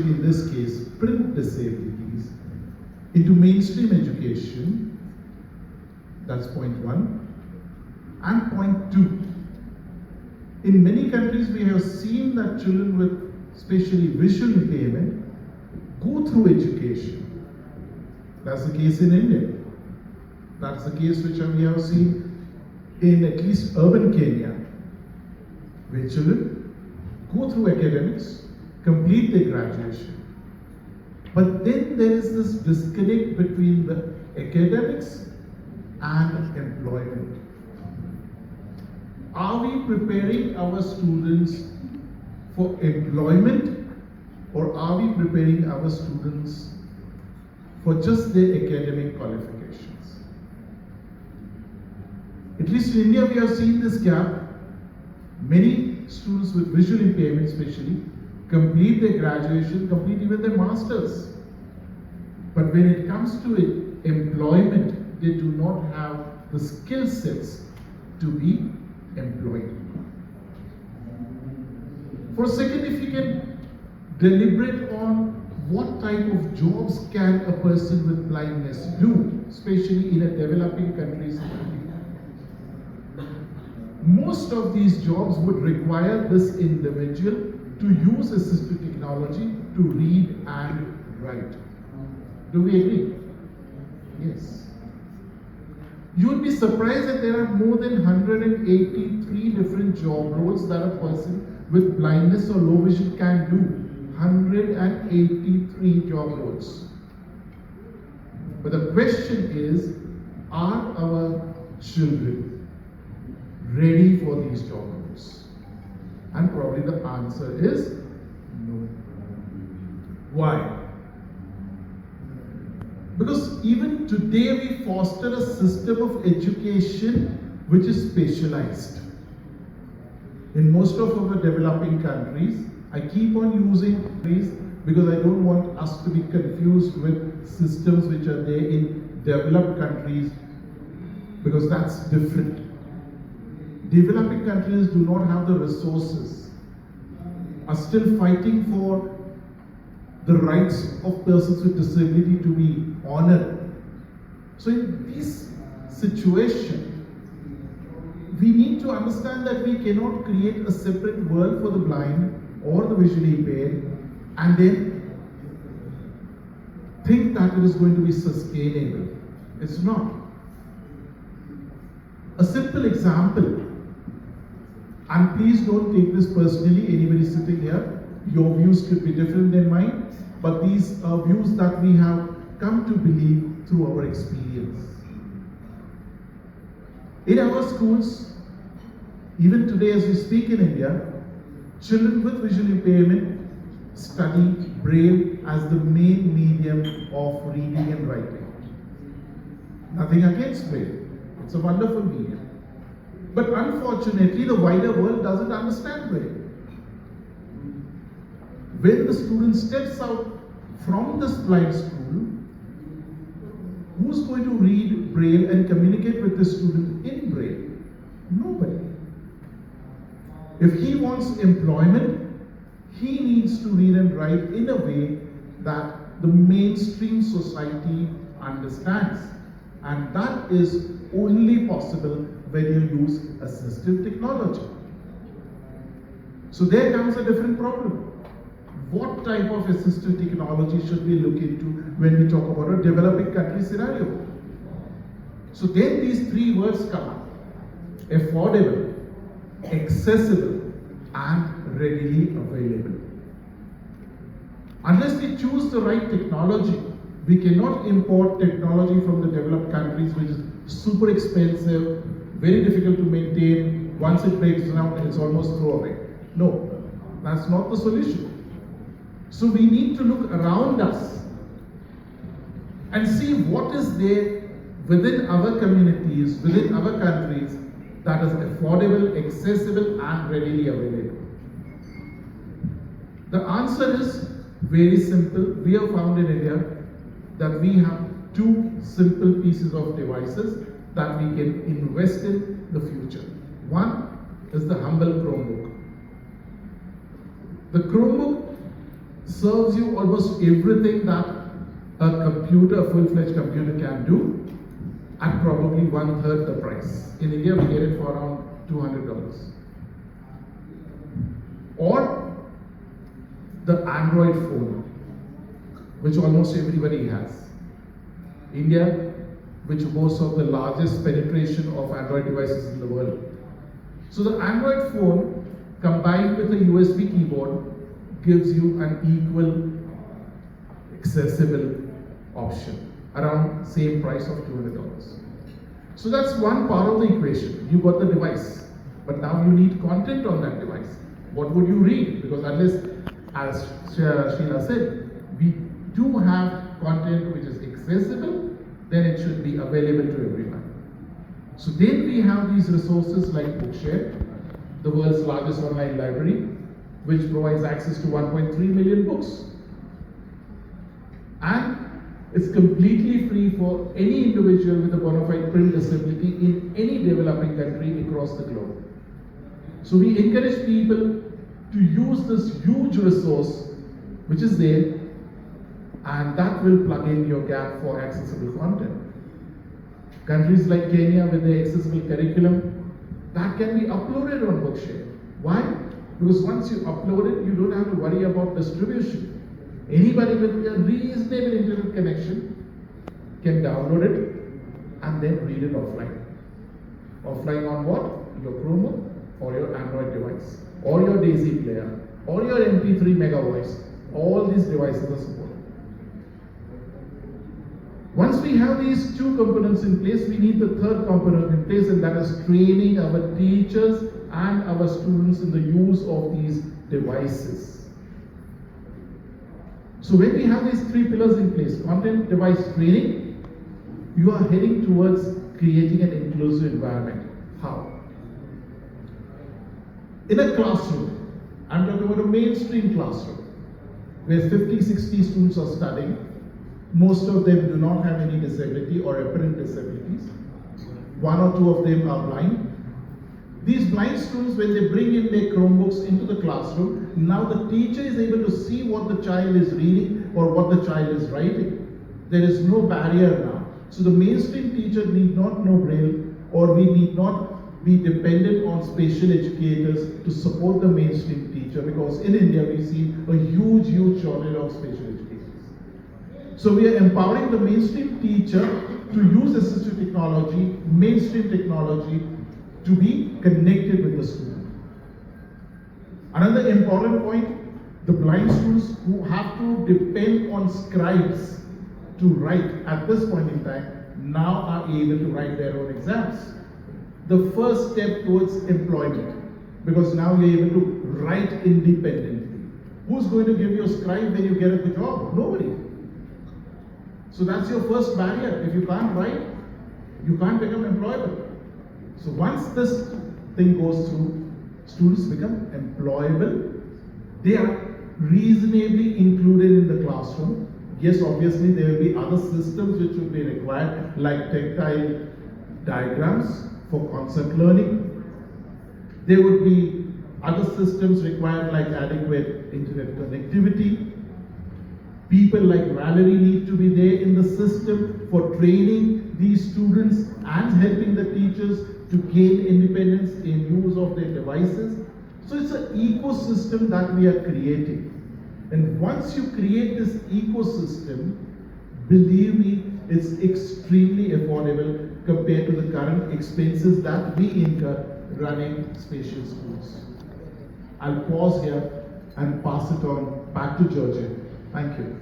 in this case, print disabilities, into mainstream education. That's point one. And point two, in many countries we have seen that children with especially visual impairment go through education. That's the case in India. That's the case which we have seen in at least urban Kenya, where children go through academics, complete their graduation. But then there is this disconnect between the academics and employment. Are we preparing our students for employment, or are we preparing our students for just their academic qualifications? At least in India, we have seen this gap. Many students with visual impairment especially complete their graduation, complete even their masters. But when it comes to it, employment, they do not have the skill sets to be employed. For a second, if you can deliberate on what type of jobs can a person with blindness do, especially in a developing countries. Most of these jobs would require this individual to use assistive technology to read and write. Do we agree? Yes. You would be surprised that there are more than 183 different job roles that a person with blindness or low vision can do. 183 job roles. But the question is, are our children ready for these job roles? And probably the answer is no. Why? Because even today we foster a system of education which is specialized. In most of our developing countries, I keep on using these because I don't want us to be confused with systems which are there in developed countries, because that's different. Developing countries do not have the resources, are still fighting for the rights of persons with disability to be honored. So in this situation, we need to understand that we cannot create a separate world for the blind or the visually impaired and then think that it is going to be sustainable. It's not. A simple example, and please don't take this personally, anybody sitting here, your views could be different than mine, but these are views that we have come to believe through our experience. In our schools, even today as we speak in India, children with visual impairment study Braille as the main medium of reading and writing. Nothing against Braille. It's a wonderful medium. But unfortunately, the wider world doesn't understand Braille. When the student steps out from this blind school, who's going to read Braille and communicate with the student in Braille? Nobody. If he wants employment, he needs to read and write in a way that the mainstream society understands. And that is only possible when you use assistive technology. So there comes a different problem. What type of assistive technology should we look into when we talk about a developing country scenario? So then these three words come up: affordable, accessible, and readily available. Unless we choose the right technology, we cannot import technology from the developed countries, which is super expensive, very difficult to maintain. Once it breaks down, it's almost throwaway. No, that's not the solution. So we need to look around us and see what is there within our communities, within our countries, that is affordable, accessible, and readily available. The answer is very simple. We have found in India that we have two simple pieces of devices that we can invest in the future. One is the humble Chromebook. The Chromebook serves you almost everything that a computer, a full-fledged computer can do at probably 1/3 the price. In India, we get it for around $200. Or the Android phone, which almost everybody has. India, which boasts of the largest penetration of Android devices in the world. So the Android phone combined with a USB keyboard gives you an equal accessible option around same price of $200. So that's one part of the equation. You got the device, but now you need content on that device. What would you read? Because unless, as Sheila said, we do have content which is accessible, then it should be available to everyone. So then we have these resources like Bookshare, the world's largest online library, which provides access to 1.3 million books. And it's completely free for any individual with a bona fide print disability in any developing country across the globe. So we encourage people to use this huge resource which is there, and that will plug in your gap for accessible content. Countries like Kenya with their accessible curriculum, that can be uploaded on Bookshare. Why? Because once you upload it, you don't have to worry about distribution. Anybody with a reasonable internet connection can download it and then read it offline. Offline on what? Your Chromebook or your Android device, or your Daisy player, or your MP3 Mega Voice. All these devices are supported. Once we have these two components in place, we need the third component in place, and that is training our teachers and our students in the use of these devices. So when we have these three pillars in place, content, device, training, you are heading towards creating an inclusive environment. How? In a classroom, I'm talking about a mainstream classroom, where 50, 60 students are studying. Most of them do not have any disability or apparent disabilities. One or two of them are blind. These blind students, when they bring in their Chromebooks into the classroom, now the teacher is able to see what the child is reading or what the child is writing. There is no barrier now. So the mainstream teacher need not know Braille, or we need not be dependent on special educators to support the mainstream teacher, because in India we see a huge shortage of special educators. So we are empowering the mainstream teacher to use assistive technology, mainstream technology, to be connected with the student. Another important point, the blind students who have to depend on scribes to write at this point in time now are able to write their own exams. The first step towards employment, because now you're able to write independently. Who's going to give you a scribe when you get a job? Nobody. So that's your first barrier. If you can't write, you can't become employable. So once this thing goes through, students become employable. They are reasonably included in the classroom. Yes, obviously there will be other systems which will be required, like tactile diagrams for concept learning. There would be other systems required, like adequate internet connectivity. People like Valerie need to be there in the system for training these students and helping the teachers to gain independence in use of their devices. So it's an ecosystem that we are creating. And once you create this ecosystem, believe me, it's extremely affordable compared to the current expenses that we incur running special schools. I'll pause here and pass it on back to Georgia. Thank you.